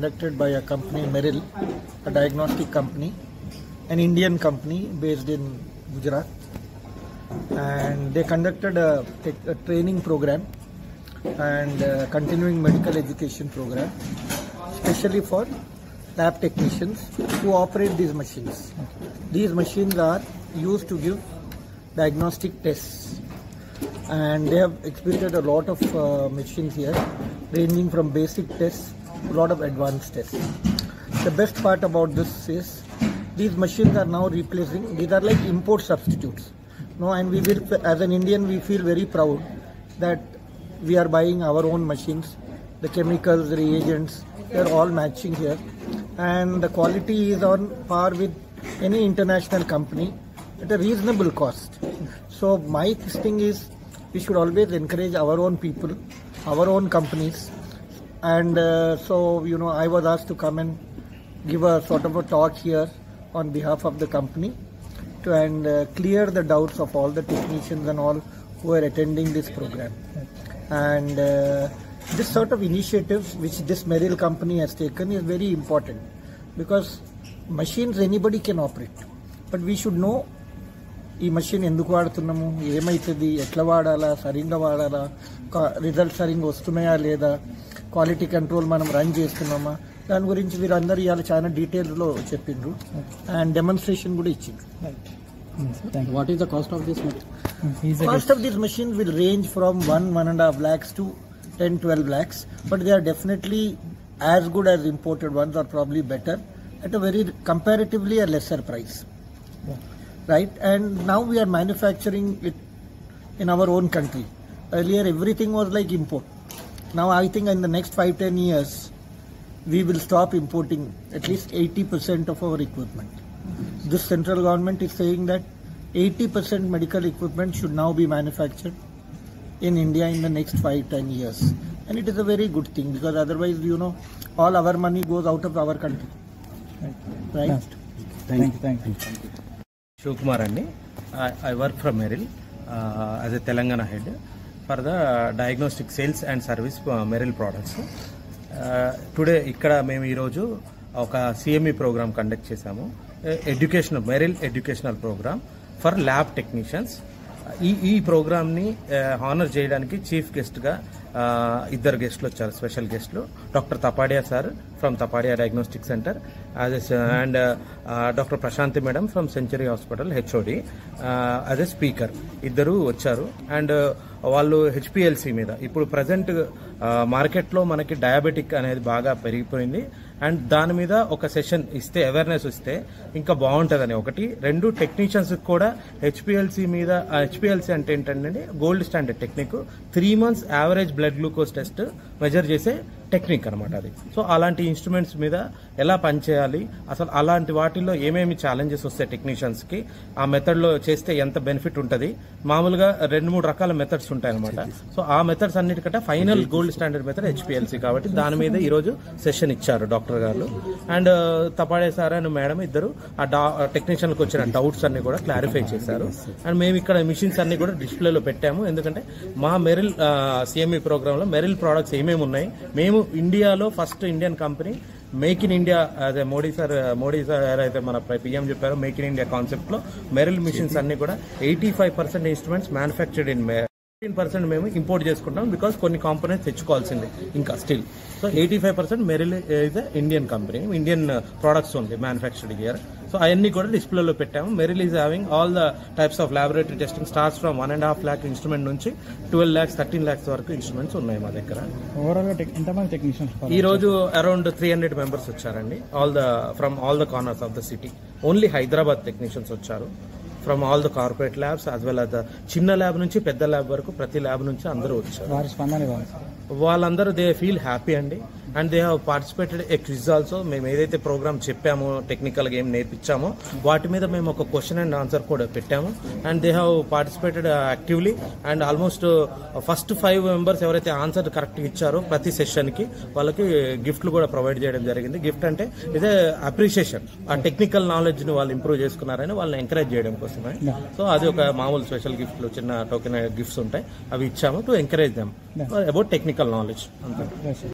conducted by a company, Merrill, a diagnostic company, an Indian company based in Gujarat. And they conducted a training program and continuing medical education program, especially for lab technicians who operate these machines. These machines are used to give diagnostic tests, and they have exhibited a lot of machines here, ranging from basic tests to a lot of advanced tests. The best part about this is these machines are now replacing, these are like import substitutes. No, and we will, as an Indian, we feel very proud that we are buying our own machines. The chemicals, the reagents, they are all matching here, and the quality is on par with any international company at a reasonable cost. So my thing is, we should always encourage our own people, our own companies, and so I was asked to come and give a sort of a talk here on behalf of the company and clear the doubts of all the technicians and all who are attending this program. And this sort of initiatives which this Merrill company has taken is very important, because machines anybody can operate, but we should know ఈ machine ఎందుకు వాడుతున్నాము, ఏమైతుంది, ఎట్లా వాడాలా, సరిగ్గా వాడాలా, result సరిగ్గా వస్తున్నాయా లేదా, క్వాలిటీ కంట్రోల్ మనం రన్ చేస్తున్నామా, దాని గురించి వీరందరూ ఇవాళ చాలా డీటెయిల్స్లో చెప్పిండ్రు అండ్ డెమాన్స్ట్రేషన్ కూడా ఇచ్చిండ్రు. What is the cost of this machine? Cost of these machines will range from 1.5 lakhs to 10-12 lakhs, but they are definitely as good as imported ones, or probably better at a very comparatively a lesser price. Right, and now we are manufacturing it in our own country. Earlier everything was like import. Now I think in the next 5-10 years we will stop importing at least 80% of our equipment. This central government is saying that 80% medical equipment should now be manufactured in India in the next 5-10 years, and it is a very good thing, because otherwise all our money goes out of our country. Right. Thank you. Shivkumar Andi. I work from Merrill as a Telangana head for the diagnostic sales and service Merrill products. Today ikkada memu ee roju oka CME program conduct chesamu, educational Merrill educational program for lab technicians. ఈ program ని honour చేయడానికి chief guest గా ఇద్దరు గెస్ట్లు వచ్చారు, special గెస్ట్లు. Doctor Tapadia sir from Tapadia diagnostic centre and doctor Prashanti madam from century hospital HOD as a speaker. ఇద్దరు వచ్చారు. అండ్ వాళ్ళు HPLC మీద, ఇప్పుడు ప్రజెంట్ మార్కెట్లో మనకి డయాబెటిక్ అనేది బాగా పెరిగిపోయింది, అండ్ దాని మీద ఒక సెషన్ ఇస్తే, అవేర్నెస్ ఇస్తే ఇంకా బాగుంటుందని ఒకటి. రెండు, టెక్నీషియన్స్ కూడా HPLC మీద, HPLC అంటే ఏంటంటే gold standard technique, 3 months average blood glucose test measure చేసే టెక్నిక్ అనమాట అది. సో అలాంటి ఇన్స్ట్రుమెంట్స్ మీద ఎలా పనిచేయాలి, అసలు అలాంటి వాటిల్లో ఏమేమి ఛాలెంజెస్ వస్తాయి టెక్నీషియన్స్ కి, ఆ మెథడ్ లో చేస్తే ఎంత బెనిఫిట్ ఉంటుంది, మామూలుగా 2-3 రకాల మెథడ్స్ ఉంటాయి అనమాట. సో ఆ మెథడ్స్ అన్నిటికంటే final gold standard method HPLC కాబట్టి దాని మీద ఈ రోజు సెషన్ ఇచ్చారు డాక్టర్ గారు. అండ్ తపాడే సార్ అండ్ మేడం ఇద్దరు ఆ టెక్నీషియన్కి వచ్చిన డౌట్స్ అన్ని కూడా క్లారిఫై చేశారు. అండ్ మేము ఇక్కడ మిషన్స్ అన్ని కూడా డిస్ప్లేలో పెట్టాము, ఎందుకంటే మా మెరిల్ CME ప్రోగ్రామ్ లో మెరిల్ ప్రోడక్ట్స్ ఏమేమి ఉన్నాయి, మేము ఇండియాలో first Indian company make in India, అదే మోడీ సార్ అయితే మన PM చెప్పారో, మేక్ ఇన్ ఇండియా కాన్సెప్ట్ లో మెరిల్ మిషన్స్ అన్ని కూడా 85% ఇన్స్ట్రుమెంట్స్ మ్యానుఫ్యాక్చర్డ్ ఇన్ 15% మేము ఇంపోర్ట్ చేసుకుంటాం, బికాస్ కొన్ని కాంపోనెంట్స్ తెచ్చుకోవాల్సిందే ఇంకా still. So 85% Merrill is Indian company, Indian products only manufactured here. So అవన్నీ కూడా డిస్ప్లేలో పెట్టాము. Merrill is having all the types of laboratory testing, starts from 1.5 lakh instrument నుంచి 12 lakhs 13 lakhs వరకు ఇన్స్ట్రుమెంట్స్ ఉన్నాయి మా దగ్గర. ఓవరాల్ ఎంతమంది టెక్నీషియన్స్ ఈ రోజు అరౌండ్ 300 మెంబర్స్ వచ్చారండి, from all the corners of the city. Only Hyderabad technicians వచ్చారు, from all the corporate labs as well as the చిన్న ల్యాబ్ నుంచి పెద్ద ల్యాబ్ వరకు ప్రతి ల్యాబ్ నుంచి అందరూ వచ్చారు. వాళ్ళందరూ దే ఫీల్ హ్యాపీ అండి. And they have participated A quiz also. మేము ఏదైతే ప్రోగ్రామ్ చెప్పామో, టెక్నికల్గా ఏం నేర్పించామో వాటి మీద మేము ఒక క్వశ్చన్ అండ్ ఆన్సర్ కూడా పెట్టాము. And they have participated actively. And almost first 5 members ఎవరైతే ఆన్సర్ కరెక్ట్గా ఇచ్చారో ప్రతి సెషన్కి వాళ్ళకి గిఫ్ట్లు కూడా ప్రొవైడ్ చేయడం జరిగింది. గిఫ్ట్ అంటే ఇదే అప్రిషియేషన్, ఆ టెక్నికల్ నాలెడ్జ్ని వాళ్ళు ఇంప్రూవ్ చేసుకున్నారని వాళ్ళని ఎంకరేజ్ చేయడం కోసమే. సో అది ఒక మామూలు స్పెషల్ గిఫ్ట్లు, చిన్న టోకెన్ గిఫ్ట్స్ ఉంటాయి, అవి ఇచ్చాము to encourage them about technical knowledge అంతే.